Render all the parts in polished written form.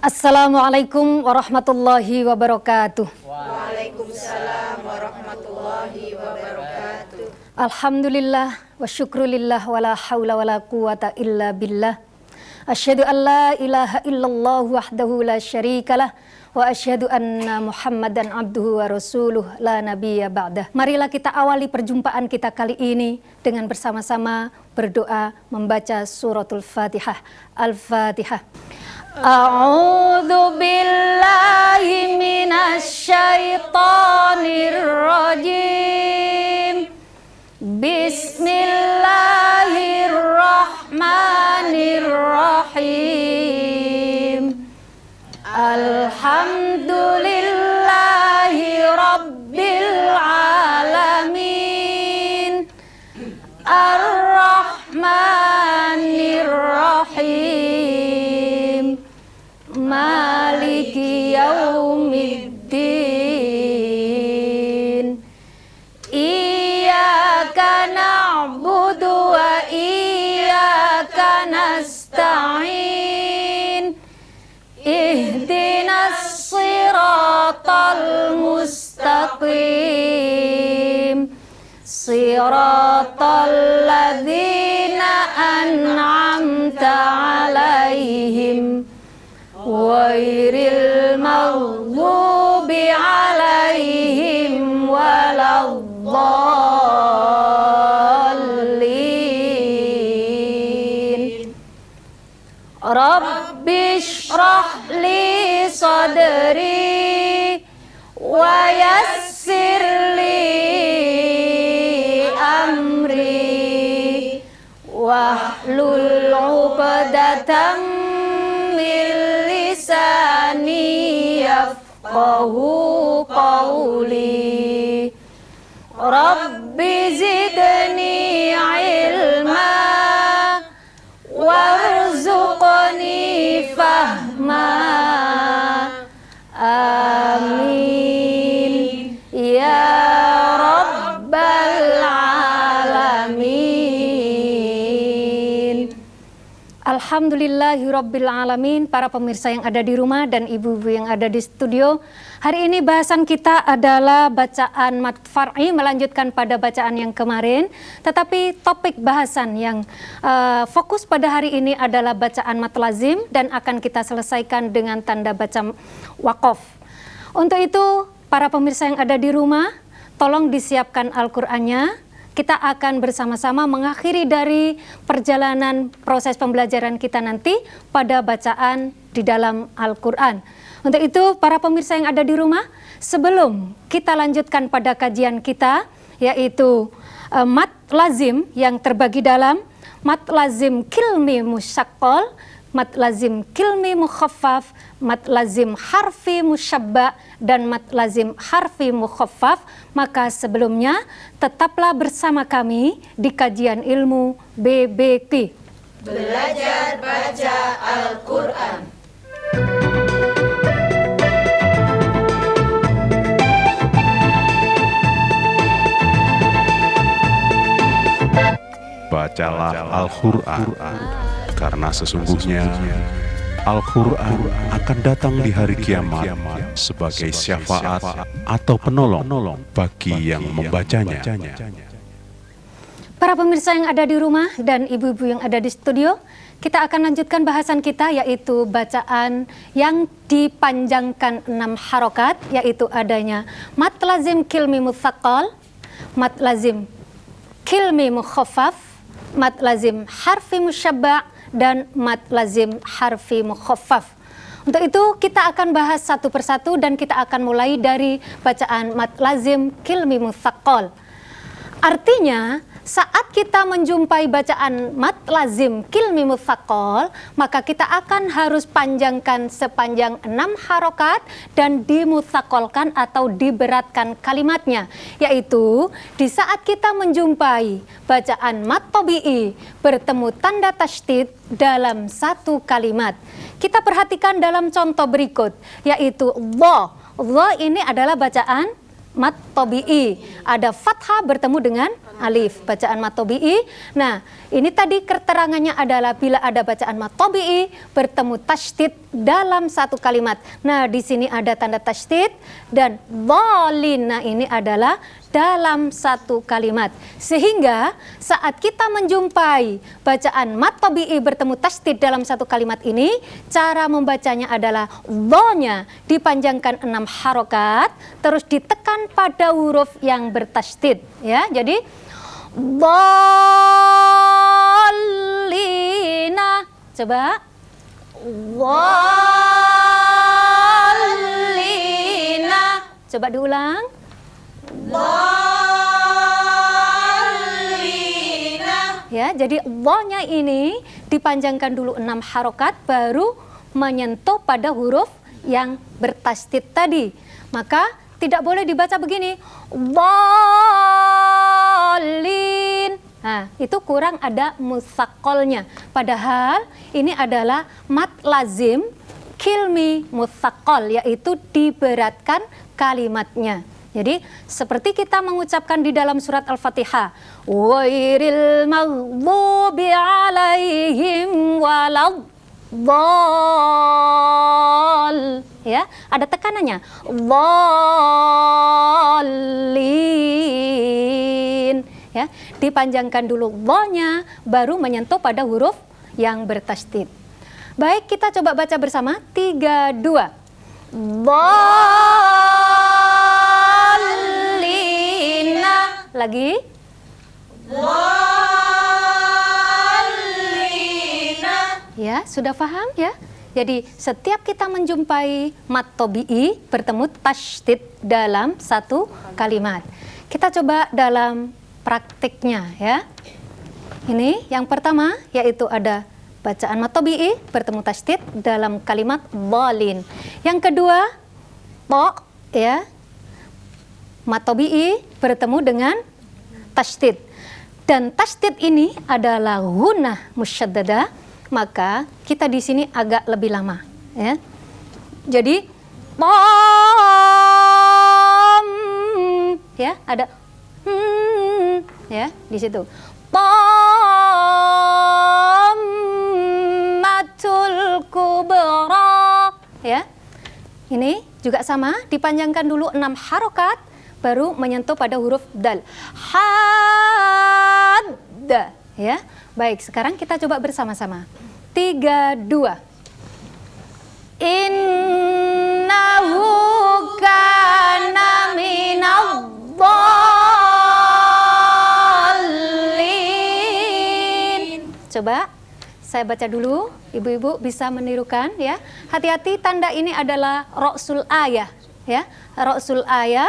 Assalamualaikum warahmatullahi wabarakatuh. Waalaikumsalam warahmatullahi wabarakatuh. Alhamdulillah wa syukrulillah wa la hawla wa la quwata illa billah. Asyhadu an la ilaha illallah wahdahu la syarikalah wa asyhadu anna Muhammadan abduhu wa rasuluh la nabiyya ba'dah. Marilah kita awali perjumpaan kita kali ini dengan bersama-sama berdoa membaca suratul Fatihah. Al-Fatihah. A'udzu billahi minasy syaithanir rajim. Bismillahirrahmanirrahim. Alhamdulillahi rabbil alamin. Ar-Rahmanir-Rahim. Maliki yaumiddin. Iyyaka na'budu wa iyyaka nasta'in. Ihdinas siratal mustaqim. Siratal ladzina an'amta 'alaihim ghairil maghdubi 'alaihim waladdallin. Rabbi shrah li sadri wa yassir li amri wahlul 'uqdatam min lisani yafqahu qawli. Rabbi zidni ilma warzuqni fahma. Amin ya rabbal alamin. Alhamdulillahirabbil alamin. Para pemirsa yang ada di rumah dan ibu-ibu yang ada di studio, hari ini bahasan kita adalah bacaan mat far'i, melanjutkan pada bacaan yang kemarin. Tetapi topik bahasan yang fokus pada hari ini adalah bacaan mat lazim dan akan kita selesaikan dengan tanda baca waqaf. Untuk itu, para pemirsa yang ada di rumah, tolong disiapkan Al-Qur'annya. Kita akan bersama-sama mengakhiri dari perjalanan proses pembelajaran kita nanti pada bacaan di dalam Al-Quran. Untuk itu, para pemirsa yang ada di rumah, sebelum kita lanjutkan pada kajian kita, yaitu mat lazim yang terbagi dalam mat lazim kilmi musyaqqal, mat lazim kilmi mukhaffaf, mat lazim harfi musyabba, dan mat lazim harfi mukhaffaf. Maka sebelumnya tetaplah bersama kami di kajian ilmu BBQ. Belajar baca Al-Quran. Bacalah Al-Quran, karena sesungguhnya Al-Quran akan datang di hari kiamat sebagai syafaat atau penolong bagi yang membacanya. Para pemirsa yang ada di rumah dan ibu-ibu yang ada di studio, kita akan lanjutkan bahasan kita, yaitu bacaan yang dipanjangkan 6 harokat, yaitu adanya mat lazim kilmi mutsaqqal, mat lazim kilmi mukhaffaf, mat lazim harfi musyabba, dan mat lazim harfi mukhaffaf. Untuk itu kita akan bahas satu persatu dan kita akan mulai dari bacaan mat lazim kilmi mutsaqqal. Artinya, saat kita menjumpai bacaan mat lazim kilmi mutsaqqal, maka kita akan harus panjangkan sepanjang 6 harokat dan dimutsaqqalkan atau diberatkan kalimatnya. Yaitu, di saat kita menjumpai bacaan mat tabi'i bertemu tanda tasydid dalam satu kalimat. Kita perhatikan dalam contoh berikut, yaitu dha. Dha ini adalah bacaan mat tabi'i. Ada fathah bertemu dengan alif, bacaan mat tabi'i. Nah, ini tadi keterangannya adalah bila ada bacaan mat tabi'i bertemu tasydid dalam satu kalimat. Nah, di sini ada tanda tasydid dan dhalin. Nah, ini adalah dalam satu kalimat. Sehingga saat kita menjumpai bacaan mat tabi'i bertemu tasydid dalam satu kalimat ini, cara membacanya adalah dha-nya dipanjangkan 6 harokat, terus ditekan pada huruf yang bertasydid, ya. Jadi dhalina. Coba. Dhalina. Coba diulang. Ya, jadi dha-nya ini dipanjangkan dulu 6 harokat baru menyentuh pada huruf yang bertasydid tadi. Maka tidak boleh dibaca begini. Dhalin. Nah, itu kurang ada mutsaqalnya. Padahal ini adalah mat lazim kilmi mutsaqal, yaitu diberatkan kalimatnya. Jadi seperti kita mengucapkan di dalam surat Al-Fatihah, ghairil maghdubi alaihim waladdall, ya, ada tekanannya, dhallin, ya, dipanjangkan dulu dha-nya baru menyentuh pada huruf yang bertasydid. Baik, kita coba baca bersama. 3, 2. Dhallina. Lagi. Dhallina. Ya, sudah paham ya? Jadi setiap kita menjumpai mat tabi'i bertemu tasydid dalam satu kalimat. Kita coba dalam praktiknya ya. Ini yang pertama yaitu ada bacaan mat tabi'i bertemu tasydid dalam kalimat dhalin. Yang kedua, ta, ya. Mat tabi'i bertemu dengan tasydid. Dan tasydid ini adalah gunnah musyaddadah, maka kita di sini agak lebih lama, ya. Jadi tam, ya, ada ya di situ. Tammatul kubra, ya. Ini juga sama, dipanjangkan dulu 6 harokat baru menyentuh pada huruf dal. Hadda, ya. Baik, sekarang kita coba bersama-sama. 3, 2. Innahu kana minadh-dhalin. Coba saya baca dulu, ibu-ibu bisa menirukan ya. Hati-hati, tanda ini adalah ra'sul ayah, ya. Ra'sul ayah,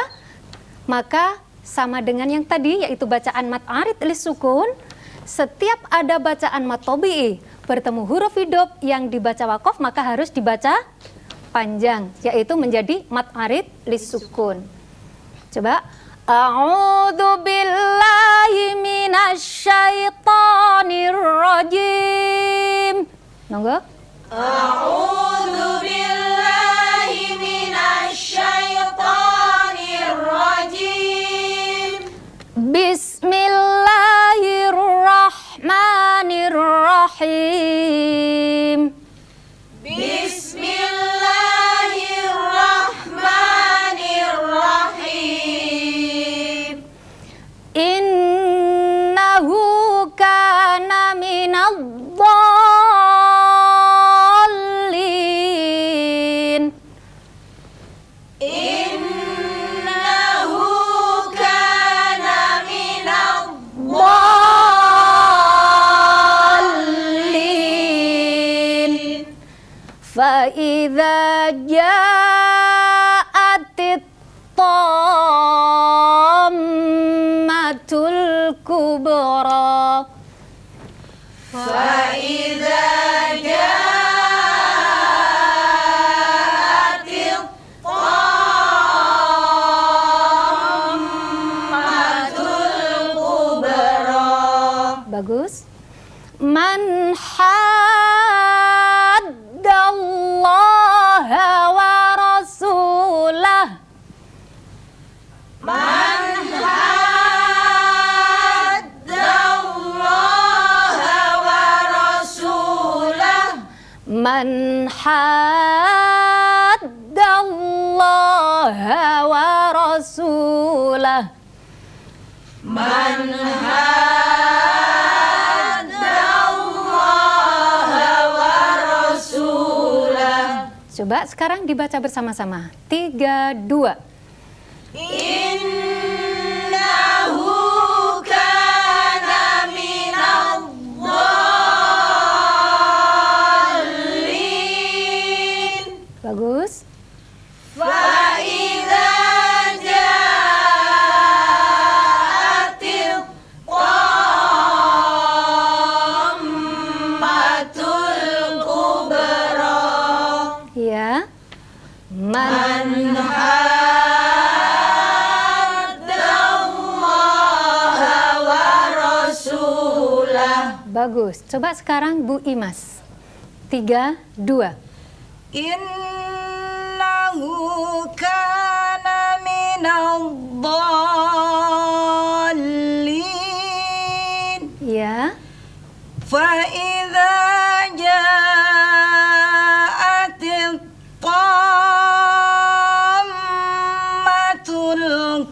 maka sama dengan yang tadi yaitu bacaan mat arid lis sukun. Setiap ada bacaan mat tabi'i bertemu huruf hidup yang dibaca waqaf maka harus dibaca panjang, yaitu menjadi mat arid lis sukun. Coba. A'udzu billahi minasyaitonir rajim. Nonggo. A'udzu billahi minasyaitonir rajim. Bismillahirrahmanirrahim. Bismillahirrahmanirrahim. Innahu kana minadh-dhalin. Innahu kana minadh-dhalin. Fa idza ja'atit tammatul kubra. Fa'idza ja'atit tammatul kubra. Bagus. Man haddallaha wa rasulah. Man haddallaha wa rasulah. Man haddallaha wa rasulah. Coba sekarang dibaca bersama-sama. 3, 2. Innahu kana minadh dhalin. Bagus. Fa idza ja'atil qammatul kubra. Ya. Man Bagus. Coba sekarang Bu Imas. 3, 2. Innahu kana minadh dhalin. Ya. Fa idza ja'atil tammatul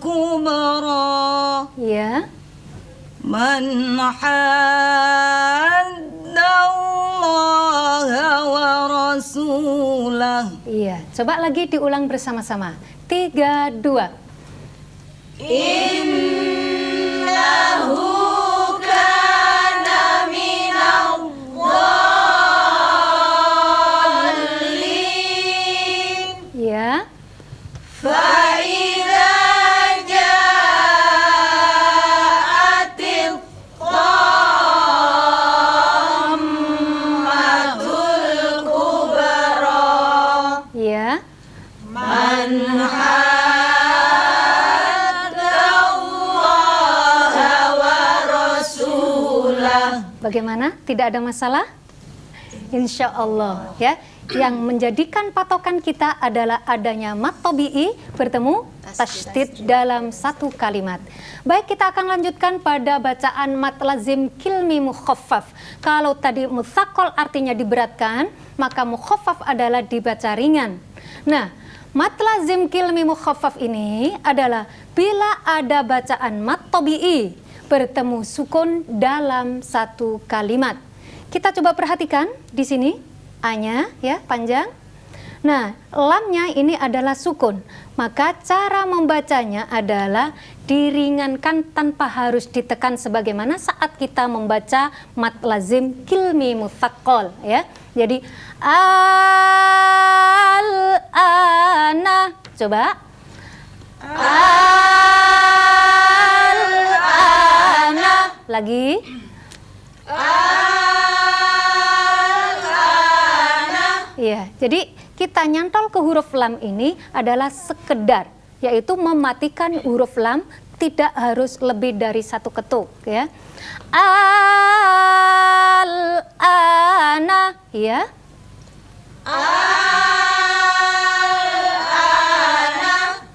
kubra. Ya. Man haddallaha wa rasulah. Iya. Coba lagi diulang bersama-sama. 3, 2. Innahu kana minadh dhalin. Ya. Fa idza ja'atil tammatul kubra. Ya. Man haddallaha wa rasulah. Bagaimana? Tidak ada masalah? Insya Allah ya. Yang menjadikan patokan kita adalah adanya mat tabi'i bertemu tasydid dalam satu kalimat. Baik, kita akan lanjutkan pada bacaan mat lazim kilmi mukhaffaf. Kalau tadi mutsaqqal artinya diberatkan, maka mukhaffaf adalah dibaca ringan. Nah, mat lazim kilmi mukhaffaf ini adalah bila ada bacaan mat tabi'i bertemu sukun dalam satu kalimat. Kita coba perhatikan di sini. A-nya ya panjang. Nah, lamnya ini adalah sukun. Maka cara membacanya adalah diringankan tanpa harus ditekan sebagaimana saat kita membaca mat lazim kilmi mutsaqqal ya. Jadi al-ana. Coba. Al-ana. Lagi. Iya, jadi kita nyantol ke huruf lam ini adalah sekedar, yaitu mematikan huruf lam, tidak harus lebih dari satu ketuk ya. Al-ana ya. Al-ana.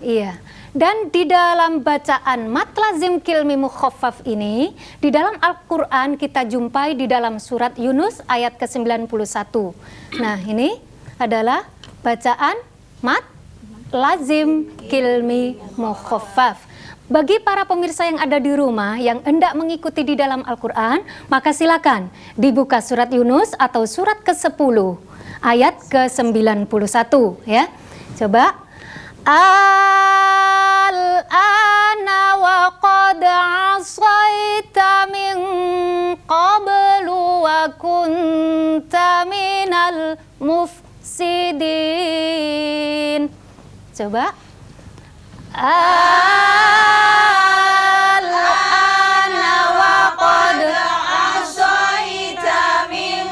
Iya. Dan di dalam bacaan mat lazim kilmi mukhaffaf ini, di dalam Al-Quran kita jumpai di dalam surat Yunus ayat ke-91. Nah, ini adalah bacaan mat lazim kilmi mukhaffaf. Bagi para pemirsa yang ada di rumah yang hendak mengikuti di dalam Al-Quran, maka silakan dibuka surat Yunus atau surat ke-10 ayat ke-91 ya. Coba. Al-ana wa qad asaita min qablu wa kunta minal mufsidin. Coba. Al-ana wa qad asaita min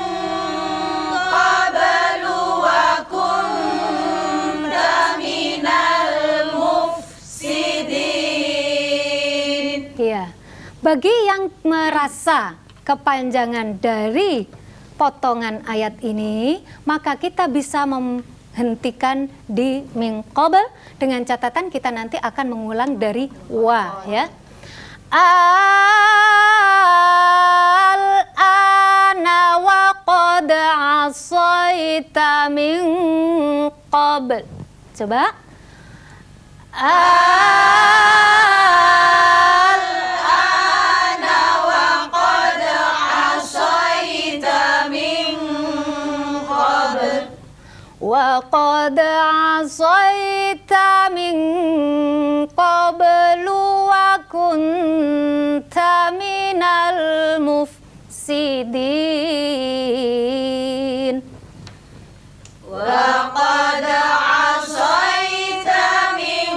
qablu wa kunta minal mufsidin. Iya. Bagi yang merasa kepanjangan dari potongan ayat ini, maka kita bisa menghentikan di min qabl dengan catatan kita nanti akan mengulang dari wa ya. Al-ana wa qad asaita asaita min qabl. Coba. Al-ana wa qad asaita min qabl. Wa qad asaita min qablu wa kunta minal mufsidin. Wa qad asaita min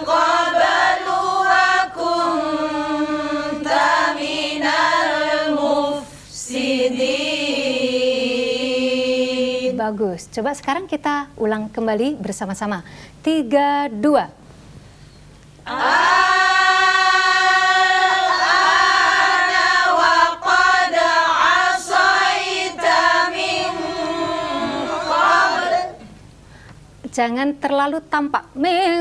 qablu wa kunta minal mufsidin. Bagus. Coba sekarang kita ulang kembali bersama-sama. 3, 2. Al-ana wa qad asaita min qabl. Jangan terlalu tampak. Min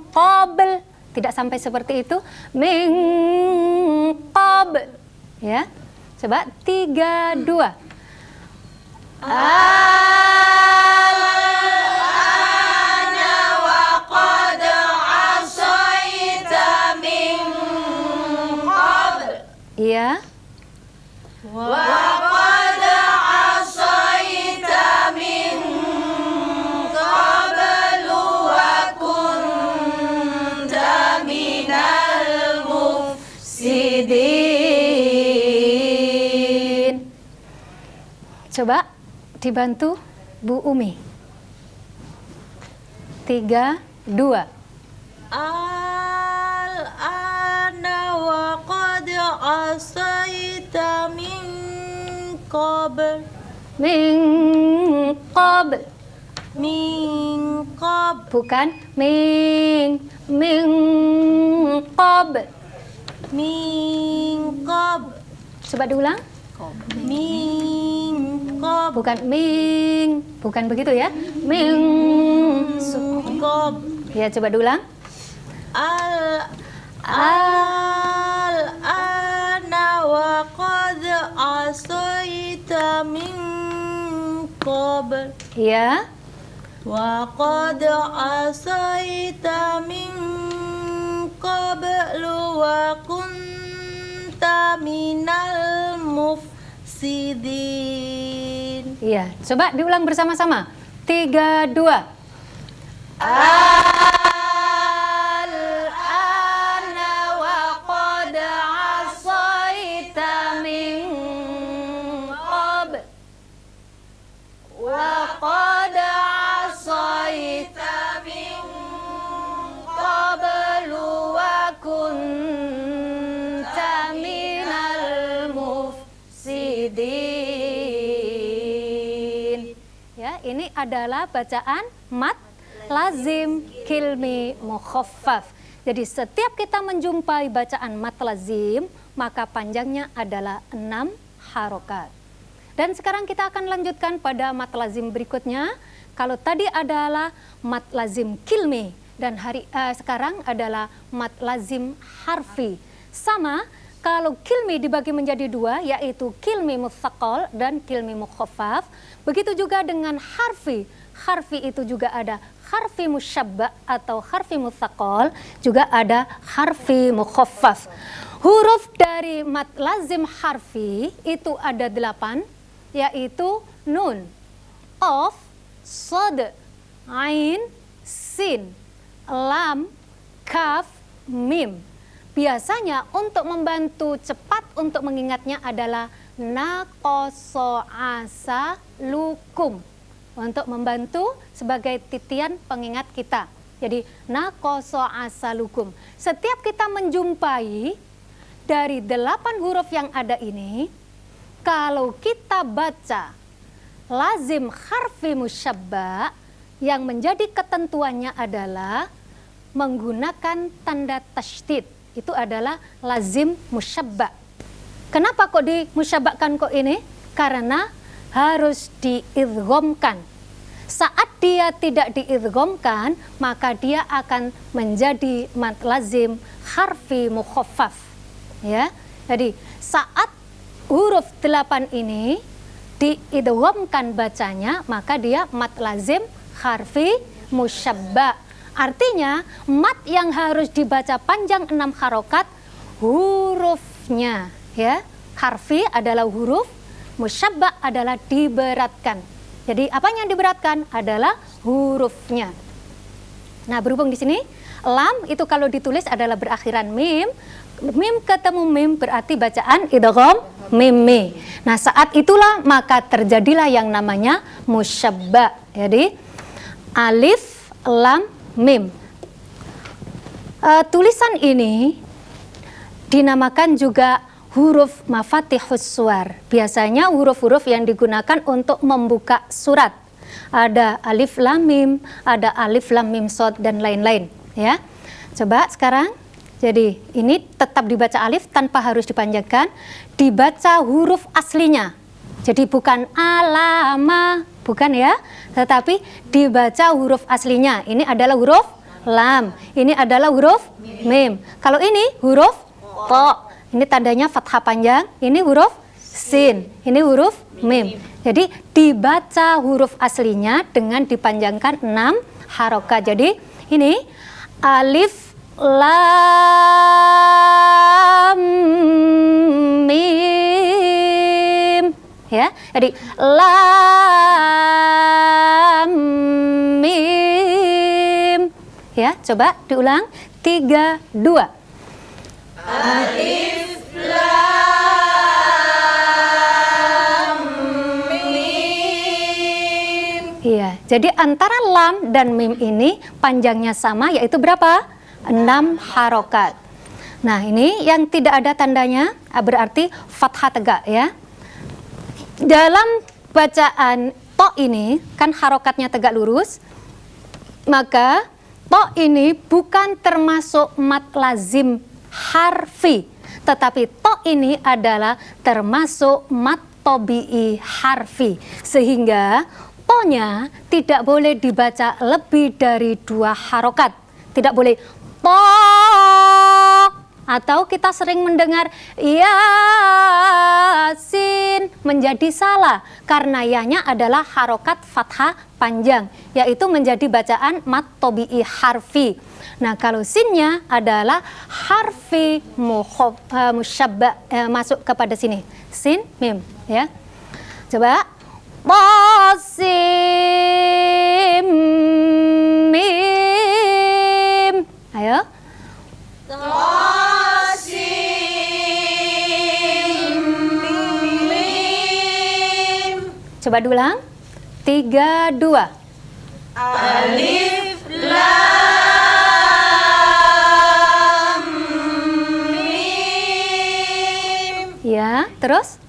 qabl. Tidak sampai seperti itu. Min qabl. Ya. Coba 3, 2. Al-ana wa qad asaita min qabl. Iya. Wa qad asaita min qablu wa kunta minal mufsidin. Coba dibantu Bu Umi. 3, 2. Al-ana wa qad asaita min qabl. Min qabl. Min qabl. Bukan min qabl. Min qabl. Coba diulang. Min qabl. Bukan min, bukan begitu ya. Min. Qabl. Ya, coba diulang. Al-ana wa qad asaita min qabl. Ya. Wa qad asaita min qablu wa kunta minal mufsidin. Iya, coba diulang bersama-sama. 3, 2. Al-ana wa qad asaita min qabl. Wa qad asaita min qablu wa kunta minal mufsidin. Ya, ini adalah bacaan mat lazim kilmi mukhaffaf. Jadi setiap kita menjumpai bacaan mat lazim, maka panjangnya adalah 6 harokat. Dan sekarang kita akan lanjutkan pada mat lazim berikutnya. Kalau tadi adalah mat lazim kilmi dan sekarang adalah mat lazim harfi. Sama, kalau kilmi dibagi menjadi 2, yaitu kilmi mutsaqal dan kilmi mukhaffaf. Begitu juga dengan harfi. Harfi itu juga ada harfi musyabba atau harfi mutsaqal, juga ada harfi mukhaffaf. Huruf dari mat lazim harfi itu ada 8, yaitu nun, qaf, shad, ain, sin, lam, kaf, mim. Biasanya untuk membantu cepat untuk mengingatnya adalah naqasa asa lukum. Untuk membantu sebagai titian pengingat kita. Jadi naqasa asa lukum. Setiap kita menjumpai dari 8 huruf yang ada ini, kalau kita baca lazim harfi musyabba, yang menjadi ketentuannya adalah menggunakan tanda tasydid. Itu adalah lazim musyabba. Kenapa kok dimusyabbakan kok ini? Karena harus diidghamkan. Saat dia tidak diidghamkan, maka dia akan menjadi mat lazim harfi mukhaffaf. Ya. Jadi saat huruf 8 ini diidghamkan bacanya, maka dia mad lazim harfi musyabba. Artinya mad yang harus dibaca panjang 6 harokat hurufnya, ya. Harfi adalah huruf, musyabba adalah diberatkan. Jadi apa yang diberatkan adalah hurufnya. Nah, berhubung di sini lam itu kalau ditulis adalah berakhiran mim. Mim ketemu mim berarti bacaan idgham mim. Nah, saat itulah maka terjadilah yang namanya musyabba. Jadi alif lam mim. Tulisan ini dinamakan juga huruf mafatihus suwar. Biasanya huruf-huruf yang digunakan untuk membuka surat. Ada alif lam mim, ada alif lam mim shad dan lain-lain, ya. Coba sekarang. Jadi ini tetap dibaca alif tanpa harus dipanjangkan, dibaca huruf aslinya. Jadi bukan alama, bukan ya, tetapi dibaca huruf aslinya. Ini adalah huruf lam, ini adalah huruf mim. Kalau ini huruf to, ini tandanya fathah panjang, ini huruf sin, ini huruf mim. Jadi dibaca huruf aslinya dengan dipanjangkan 6 harokat. Jadi ini alif lam mim, ya. Jadi lam mim, ya. Coba diulang 3, 2. Alif lam mim. Iya. Jadi antara lam dan mim ini panjangnya sama, yaitu berapa? 6 harokat. Nah, ini yang tidak ada tandanya berarti fathah tegak, ya. Dalam bacaan to ini kan harokatnya tegak lurus, maka to ini bukan termasuk mad lazim harfi, tetapi to ini adalah termasuk mad tabi'i harfi, sehingga to-nya tidak boleh dibaca lebih dari 2 harokat. Tidak boleh to, atau kita sering mendengar yasin, menjadi salah karena ya-nya adalah harokat fathah panjang, yaitu menjadi bacaan mad tabi'i harfi. Nah, kalau sinnya adalah harfi musyabba, masuk kepada sini, sin mim, ya. Coba tasim mim. Ayo. Coba diulang. 3, 2. Alif lam mim. Ya, terus?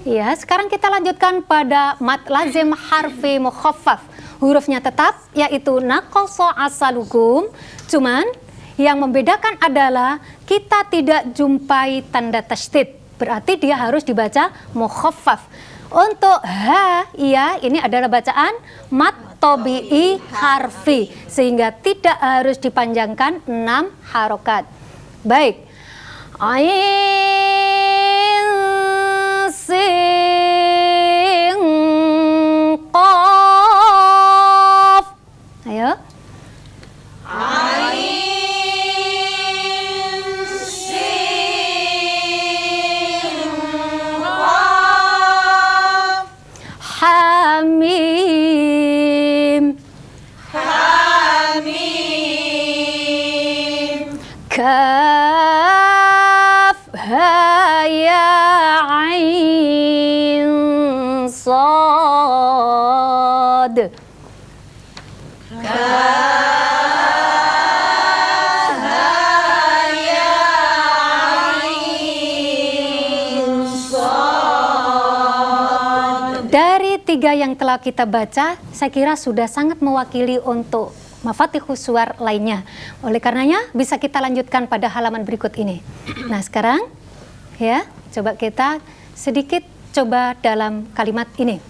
Ya, sekarang kita lanjutkan pada mad lazim harfi mukhaffaf. Hurufnya tetap, yaitu naqasa asalukum. Cuman yang membedakan adalah kita tidak jumpai tanda tasydid. Berarti dia harus dibaca mukhaffaf. Untuk ha, iya, ini adalah bacaan mad tabi'i harfi, sehingga tidak harus dipanjangkan 6 harokat. Baik. Ain sin qaf. Ayo. Hamim. Kaf ha ya ain sad. Dari 3 yang telah kita baca, saya kira sudah sangat mewakili untuk mafatihus suwar lainnya. Oleh karenanya bisa kita lanjutkan pada halaman berikut ini. Nah, sekarang ya, coba kita sedikit coba dalam kalimat ini.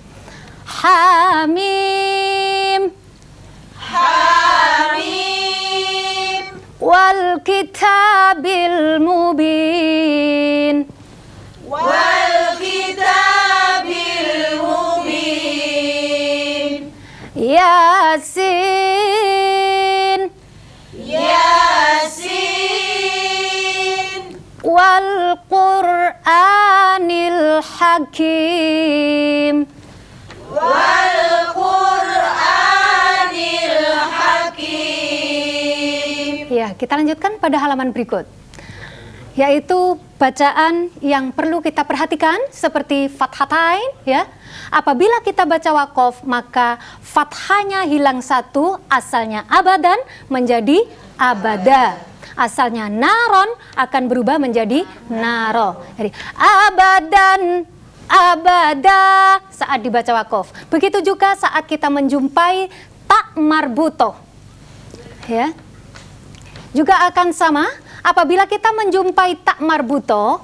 Hamim. Hamim. wal kitabil mubin. wal kitabil mubin. Yasin. Yasin. Wal Qur'anil Hakim. wal Qur'anil Hakim. Ya, kita lanjutkan pada halaman berikut. Yaitu bacaan yang perlu kita perhatikan seperti fathatain ya. Apabila kita baca wakof maka fathahnya hilang satu, asalnya abadan menjadi abada. Asalnya naron akan berubah menjadi naro. Jadi abadan, abada saat dibaca wakof. Begitu juga saat kita menjumpai tak marbutoh. Ya. Juga akan sama apabila kita menjumpai tak marbutoh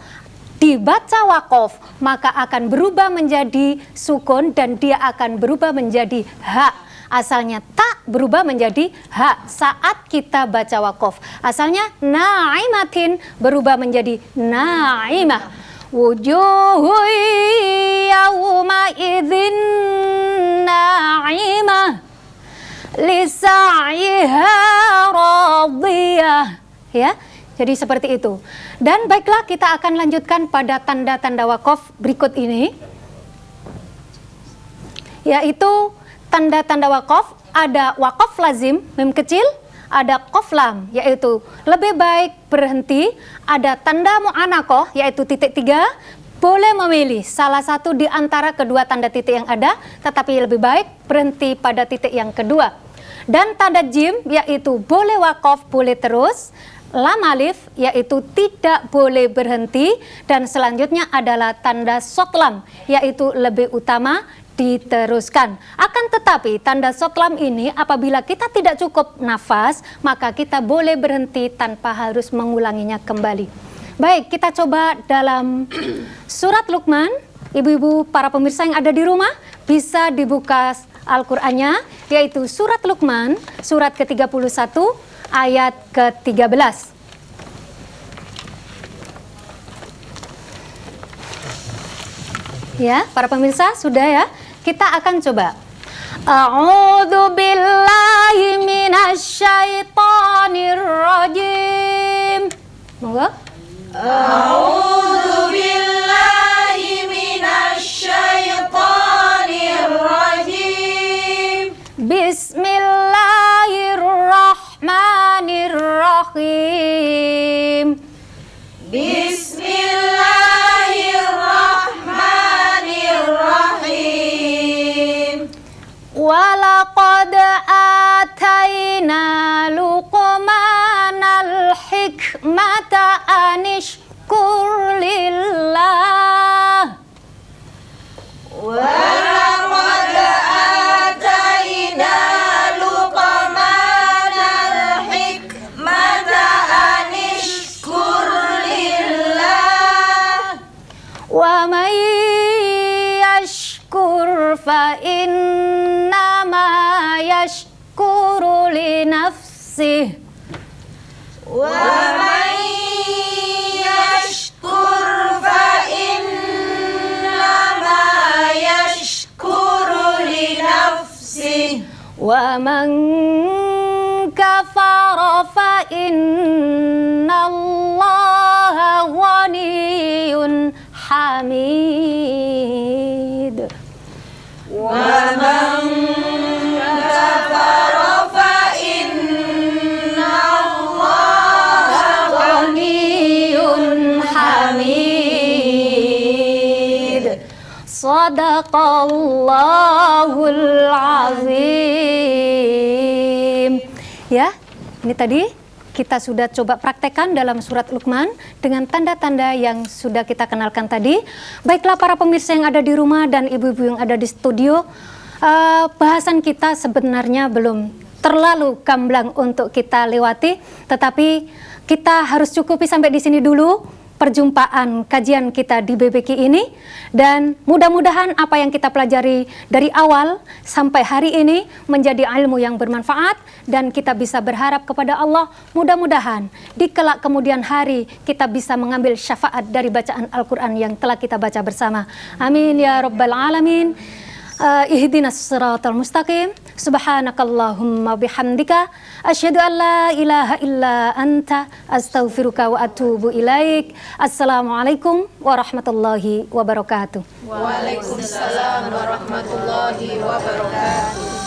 dibaca wakof maka akan berubah menjadi sukun dan dia akan berubah menjadi ha. Asalnya tak berubah menjadi ha saat kita baca wakof. Asalnya na'imatin berubah menjadi na'imah. Wujuhu yawma idzin na'imah lisa'yiha radiyah. Ya, jadi seperti itu. Dan baiklah kita akan lanjutkan pada tanda-tanda wakof berikut ini. Yaitu tanda-tanda wakof, ada wakof lazim, mim kecil, ada qaf lam, yaitu lebih baik berhenti, ada tanda mu'anakoh, yaitu titik 3, boleh memilih salah satu di antara kedua tanda titik yang ada, tetapi lebih baik berhenti pada titik yang kedua. Dan tanda jim, yaitu boleh wakof, boleh terus. Lam alif, yaitu tidak boleh berhenti. Dan selanjutnya adalah tanda sotlam, yaitu lebih utama diteruskan. Akan tetapi tanda sotlam ini apabila kita tidak cukup nafas, maka kita boleh berhenti tanpa harus mengulanginya kembali. Baik, kita coba dalam surat Luqman. Ibu-ibu para pemirsa yang ada di rumah bisa dibuka Al-Qur'annya, yaitu surat Luqman, surat ke-31 ayat ke-13. Ya, para pemirsa sudah ya. Kita akan coba. A'udzu billahi minasyaitonir rajim. Monggo. A'udzu billahi minasyaitonir rajim. Bismillahirrahmanirrahim. Bismillahirrahmanirrahim. Walaqad atayna Luqmanal hikmata anishkur lillah. Walaqad atayna Luqmanal hikmata anishkur lillah. Wa man yashkur fa innama yashkuru li nafsihi. Wa man yashkur fa innama yashkuru li nafsihi. Wa man kafara fa innallaha ghaniyyun hamid. Wa man kafara fa innallaha Ghaniyyun hamid. Shadaqallahul azim. Ya, ini tadi kita sudah coba praktekkan dalam surat Luqman dengan tanda-tanda yang sudah kita kenalkan tadi. Baiklah para pemirsa yang ada di rumah dan ibu-ibu yang ada di studio, bahasan kita sebenarnya belum terlalu gamblang untuk kita lewati, tetapi kita harus cukupi sampai di sini dulu perjumpaan kajian kita di BBQ ini, dan mudah-mudahan apa yang kita pelajari dari awal sampai hari ini menjadi ilmu yang bermanfaat, dan kita bisa berharap kepada Allah mudah-mudahan di kelak kemudian hari kita bisa mengambil syafaat dari bacaan Al-Quran yang telah kita baca bersama. Amin ya rabbal alamin. Ihdinas siratal mustaqim. Subhanakallahumma bihamdika asyhadu an la ilaha illa anta astaghfiruka wa atubu ilaik. Assalamualaikum warahmatullahi wabarakatuh. Waalaikumsalam warahmatullahi wabarakatuh.